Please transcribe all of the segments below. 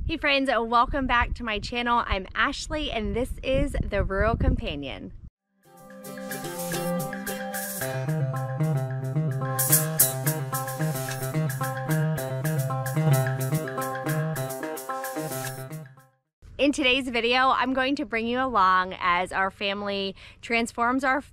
Hey friends, welcome back to my channel. I'm Ashley and this is The Rural Companion. In today's video, I'm going to bring you along as our family transforms our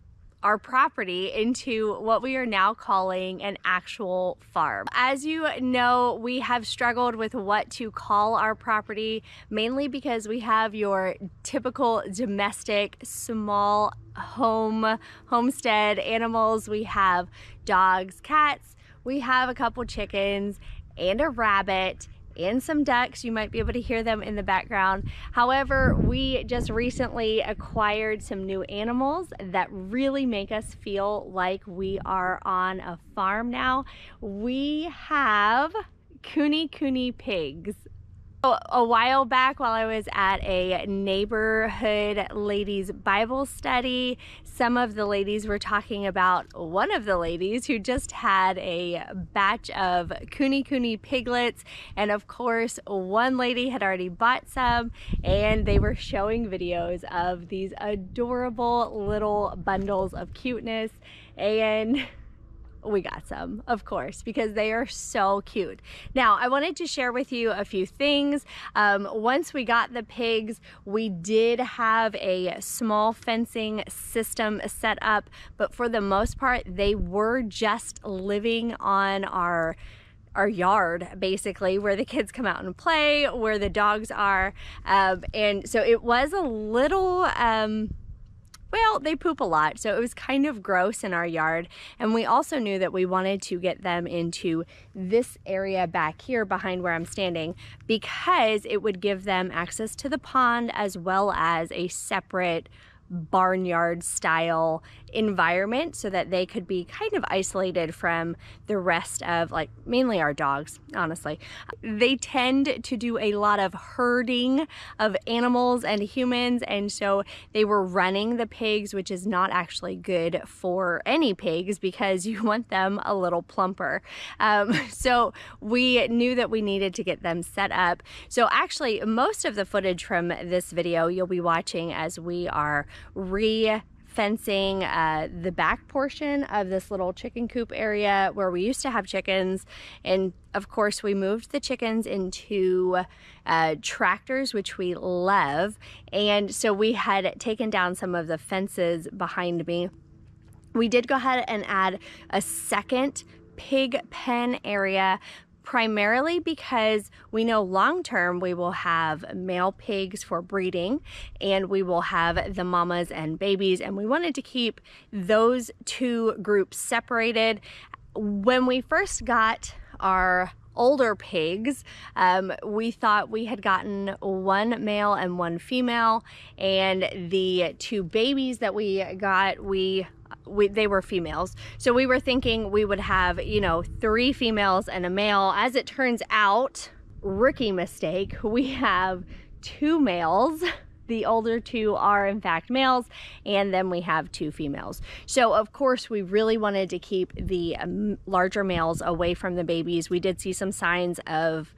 property into what we are now calling an actual farm. As you know, we have struggled with what to call our property, mainly because we have your typical domestic small homestead animals. We have dogs, cats, we have a couple chickens and a rabbit and some ducks. You might be able to hear them in the background. However, we just recently acquired some new animals that really make us feel like we are on a farm now. We have Kunes pigs. A while back, while I was at a neighborhood ladies Bible study, some of the ladies were talking about one of the ladies who just had a batch of Kunes piglets, and of course one lady had already bought some, and they were showing videos of these adorable little bundles of cuteness, and we got some, of course, because they are so cute. Now, I wanted to share with you a few things. Once we got the pigs, we did have a small fencing system set up, but for the most part, they were just living on our yard, basically, where the kids come out and play, where the dogs are. And so it was a little, well, they poop a lot, so it was kind of gross in our yard. And we also knew that we wanted to get them into this area back here behind where I'm standing, because it would give them access to the pond as well as a separate barnyard style environment, so that they could be kind of isolated from the rest of, like, mainly our dogs, honestly. They tend to do a lot of herding of animals and humans, and so they were running the pigs, which is not actually good for any pigs because you want them a little plumper. So we knew that we needed to get them set up. So actually, most of the footage from this video you'll be watching as we are fencing the back portion of this little chicken coop area where we used to have chickens. And of course, we moved the chickens into tractors, which we love. And so we had taken down some of the fences behind me. We did go ahead and add a second pig pen area, primarily because we know long-term we will have male pigs for breeding and we will have the mamas and babies, and we wanted to keep those two groups separated. When we first got our older pigs, we thought we had gotten one male and one female, and the two babies that we got, they were females. So we were thinking we would have, you know, 3 females and a male. As it turns out, rookie mistake, we have 2 males. The older 2 are in fact males, and then we have 2 females. So of course we really wanted to keep the larger males away from the babies. We did see some signs of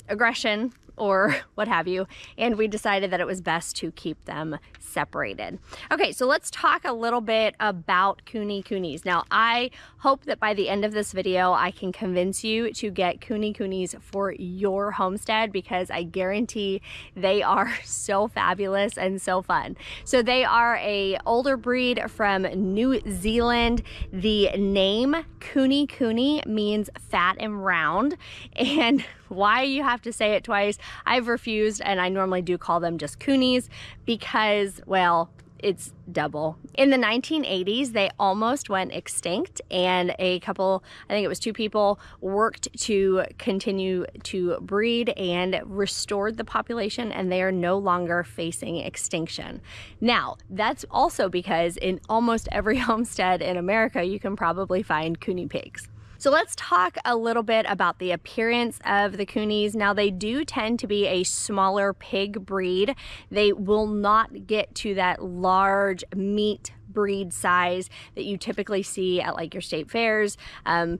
aggression or what have you, and we decided that it was best to keep them separated. Okay, so let's talk a little bit about Kunes. Now, I hope that by the end of this video, I can convince you to get Kunes for your homestead, because I guarantee they are so fabulous and so fun. So they are a older breed from New Zealand. The name Kune means fat and round, and why you have to say it twice, I've refused, and I normally do call them just Kunes because, well, it's double. In the 1980s, they almost went extinct, and a couple, I think it was 2 people, worked to continue to breed and restored the population, and they are no longer facing extinction. Now, that's also because in almost every homestead in America, you can probably find Kunes pigs. So let's talk a little bit about the appearance of the Kunes. Now, they do tend to be a smaller pig breed. They will not get to that large meat breed size that you typically see at like your state fairs. And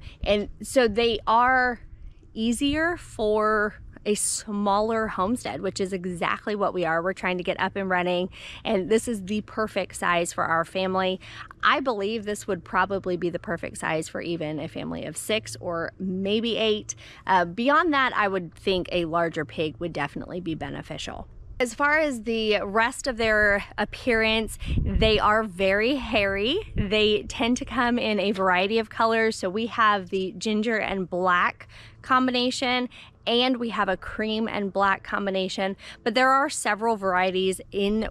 so they are easier for a smaller homestead, which is exactly what we are. We're trying to get up and running, and this is the perfect size for our family. I believe this would probably be the perfect size for even a family of 6 or maybe 8. Beyond that, I would think a larger pig would definitely be beneficial. As far as the rest of their appearance, they are very hairy. They tend to come in a variety of colors. So we have the ginger and black combination, and we have a cream and black combination, but there are several varieties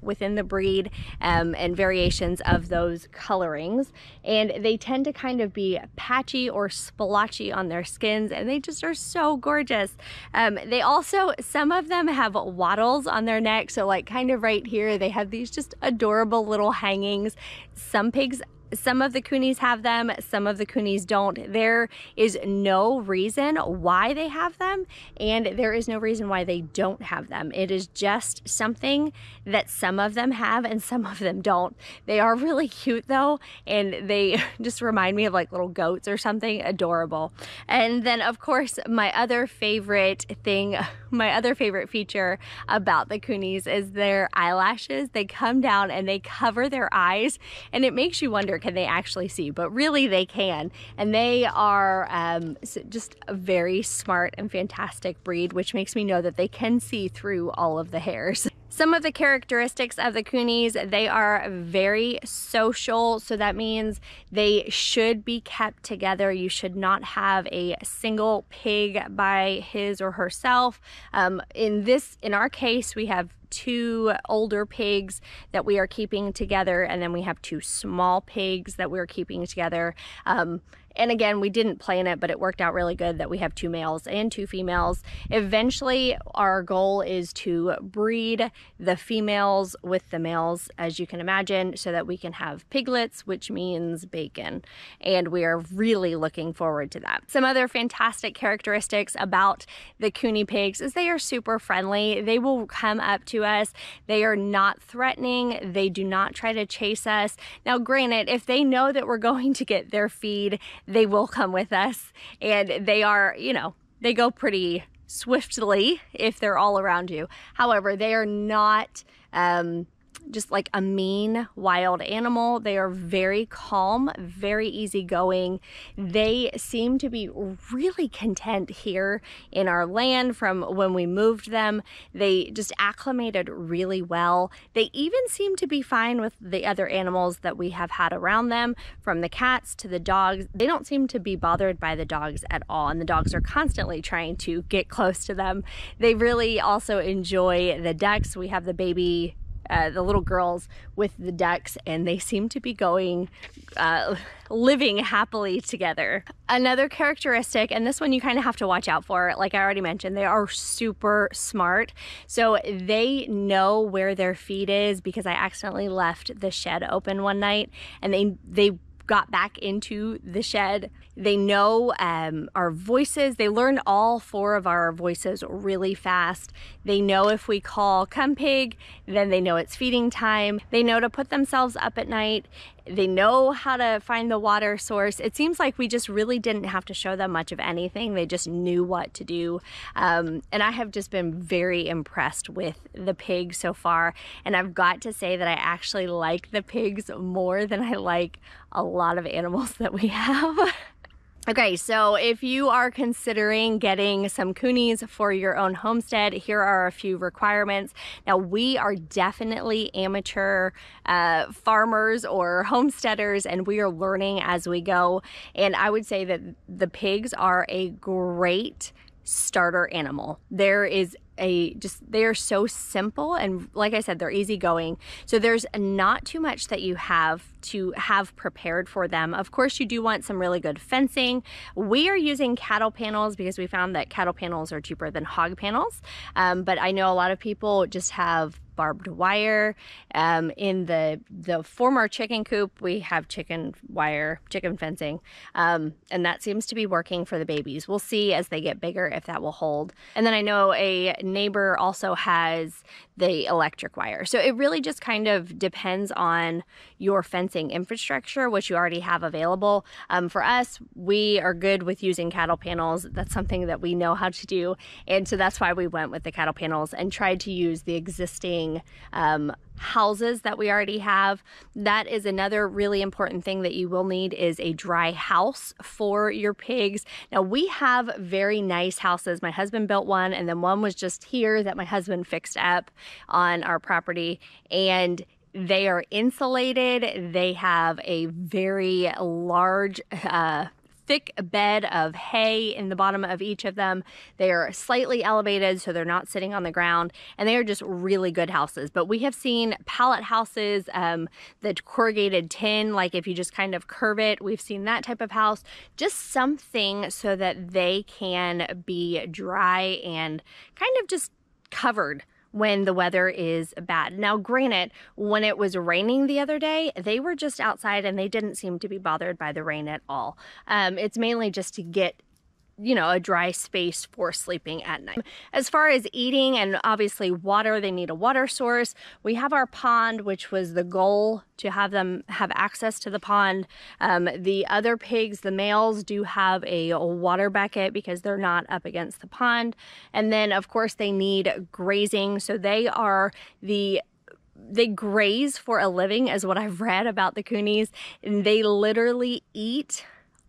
within the breed and variations of those colorings, and they tend to kind of be patchy or splotchy on their skins, and they just are so gorgeous. They also, some of them have wattles on their neck, so like kind of right here they have these just adorable little hangings. Some of the Kunes have them, some of the Kunes don't. There is no reason why they have them, and there is no reason why they don't have them. It is just something that some of them have and some of them don't. They are really cute though, and they just remind me of like little goats or something. Adorable. And then of course my other favorite feature about the Kunes is their eyelashes. They come down and they cover their eyes, and it makes you wonder, can they actually see? But really they can, and they are just a very smart and fantastic breed, which makes me know that they can see through all of the hairs. Some of the characteristics of the Kunes, they are very social, so that means they should be kept together. You should not have a single pig by his or herself. In our case, we have 2 older pigs that we are keeping together, and then we have 2 small pigs that we're keeping together. And again, we didn't plan it, but it worked out really good that we have 2 males and 2 females. Eventually, our goal is to breed the females with the males, as you can imagine, so that we can have piglets, which means bacon. And we are really looking forward to that. Some other fantastic characteristics about the Kune pigs is they are super friendly. They will come up to us. They are not threatening. They do not try to chase us. Now, granted, if they know that we're going to get their feed, they will come with us, and they are, they go pretty swiftly if they're all around you. However, they are not just like a mean wild animal. They are very calm, very easygoing. They seem to be really content here in our land from when we moved them. They just acclimated really well. They even seem to be fine with the other animals that we have had around them, from the cats to the dogs. They don't seem to be bothered by the dogs at all, and the dogs are constantly trying to get close to them. They really also enjoy the ducks. We have the baby the little girls with the ducks, and they seem to be living happily together. Another characteristic, and this one you kind of have to watch out for, like I already mentioned, they are super smart. So they know where their feed is, because I accidentally left the shed open one night, and they got back into the shed. They know our voices. They learned all 4 of our voices really fast. They know if we call "come pig," then they know it's feeding time. They know to put themselves up at night. They know how to find the water source. It seems like we just really didn't have to show them much of anything. They just knew what to do. And I have just been very impressed with the pigs so far. And I've got to say that I actually like the pigs more than I like a lot of animals that we have. Okay, so if you are considering getting some Kunes for your own homestead, here are a few requirements. Now, we are definitely amateur farmers or homesteaders, and we are learning as we go. And I would say that the pigs are a great starter animal. They are so simple, and like I said, they're easygoing. So there's not too much that you have to have prepared for them. Of course, you do want some really good fencing. We are using cattle panels because we found that cattle panels are cheaper than hog panels. But I know a lot of people just have barbed wire. In the former chicken coop, we have chicken wire, chicken fencing, and that seems to be working for the babies. We'll see as they get bigger if that will hold. And then I know a neighbor also has the electric wire. So it really just kind of depends on your fencing infrastructure, which you already have available. For us, we are good with using cattle panels. That's something that we know how to do. And so that's why we went with the cattle panels and tried to use the existing houses that we already have. That is another really important thing that you will need, is a dry house for your pigs. Now, we have very nice houses. My husband built one, and then one was just here that my husband fixed up on our property, and they are insulated. They have a very large thick bed of hay in the bottom of each of them. They are slightly elevated, so they're not sitting on the ground, and they are just really good houses. But we have seen pallet houses, the corrugated tin, like if you just kind of curve it, we've seen that type of house. Just something so that they can be dry and kind of just covered when the weather is bad. Now, granted, when it was raining the other day, they were just outside and they didn't seem to be bothered by the rain at all. It's mainly just to get, you know, a dry space for sleeping at night. As far as eating and obviously water, they need a water source. We have our pond, which was the goal, to have them have access to the pond. The other pigs, the males, do have a water bucket because they're not up against the pond. And then of course they need grazing. So they graze for a living, is what I've read about the Kunes. And they literally eat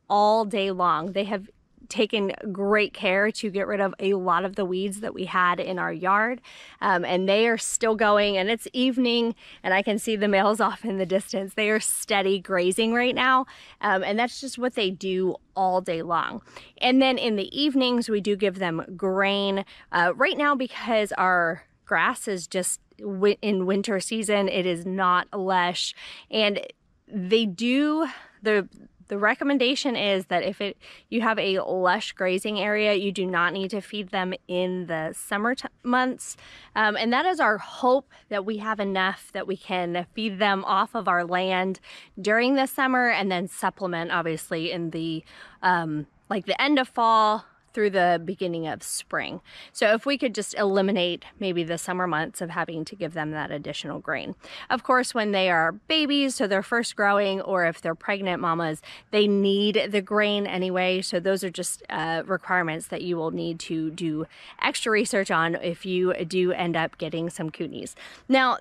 all day long. They have taken great care to get rid of a lot of the weeds that we had in our yard, and they are still going, and it's evening and I can see the males off in the distance. They are steady grazing right now, and that's just what they do all day long. And then in the evenings we do give them grain. Right now, because our grass is just in winter season, it is not lush, and they do the recommendation is that if you have a lush grazing area, you do not need to feed them in the summer months. And that is our hope, that we have enough that we can feed them off of our land during the summer, and then supplement obviously in the like the end of fall through the beginning of spring. So if we could just eliminate maybe the summer months of having to give them that additional grain. Of course, when they are babies, so they're first growing, or if they're pregnant mamas, they need the grain anyway. So those are just requirements that you will need to do extra research on if you do end up getting some Kunes. Now,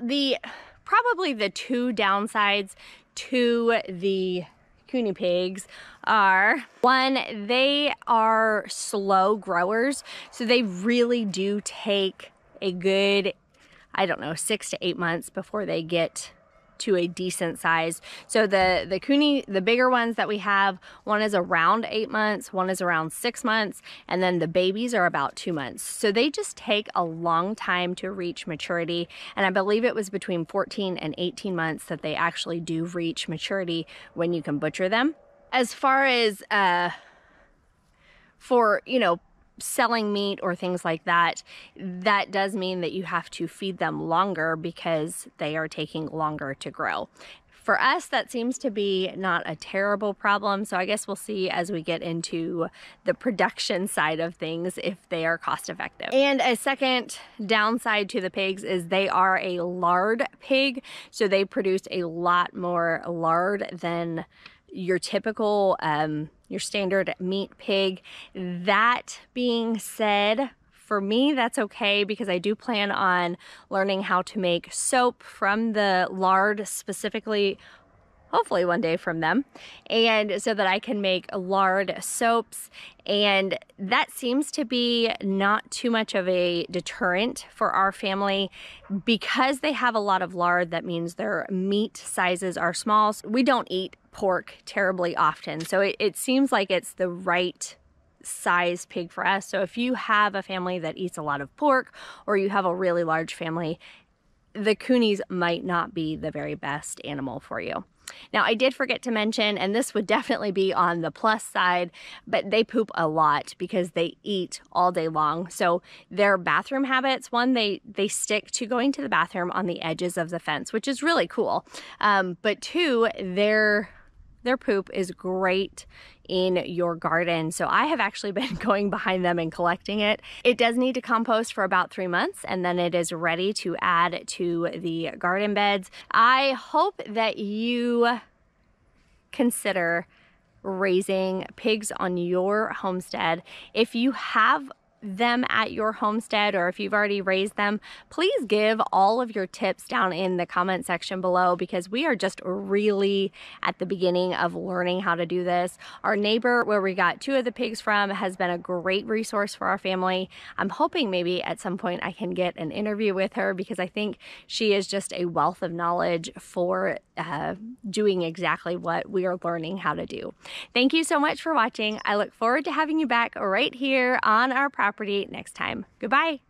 probably the two downsides to the Kune pigs are, one, they are slow growers, so they really do take a good, I don't know, 6 to 8 months before they get to a decent size. So the Kune, the bigger ones that we have, one is around 8 months, one is around 6 months, and then the babies are about 2 months. So they just take a long time to reach maturity, and I believe it was between 14 and 18 months that they actually do reach maturity when you can butcher them. As far as for, you know, selling meat or things like that, that does mean that you have to feed them longer because they are taking longer to grow. For us, that seems to be not a terrible problem, so I guess we'll see as we get into the production side of things if they are cost effective. And a second downside to the pigs is they are a lard pig, so they produce a lot more lard than your typical your standard meat pig. That being said, for me, that's okay, because I do plan on learning how to make soap from the lard, specifically, hopefully one day from them, and so that I can make lard soaps. And that seems to be not too much of a deterrent for our family. Because they have a lot of lard, that means their meat sizes are small. So we don't eat pork terribly often, so it seems like it's the right size pig for us. So if you have a family that eats a lot of pork, or you have a really large family, the Kunes might not be the very best animal for you. Now, I did forget to mention, and this would definitely be on the plus side, but they poop a lot because they eat all day long. So their bathroom habits, one, they stick to going to the bathroom on the edges of the fence, which is really cool. But two, their poop is great in your garden. So I have actually been going behind them and collecting it. It does need to compost for about 3 months, and then it is ready to add to the garden beds. I hope that you consider raising pigs on your homestead. If you have them at your homestead, or if you've already raised them, please give all of your tips down in the comment section below, because we are just really at the beginning of learning how to do this. Our neighbor, where we got 2 of the pigs from, has been a great resource for our family. I'm hoping maybe at some point I can get an interview with her, because I think she is just a wealth of knowledge for doing exactly what we are learning how to do. Thank you so much for watching. I look forward to having you back right here on our property next time. Goodbye.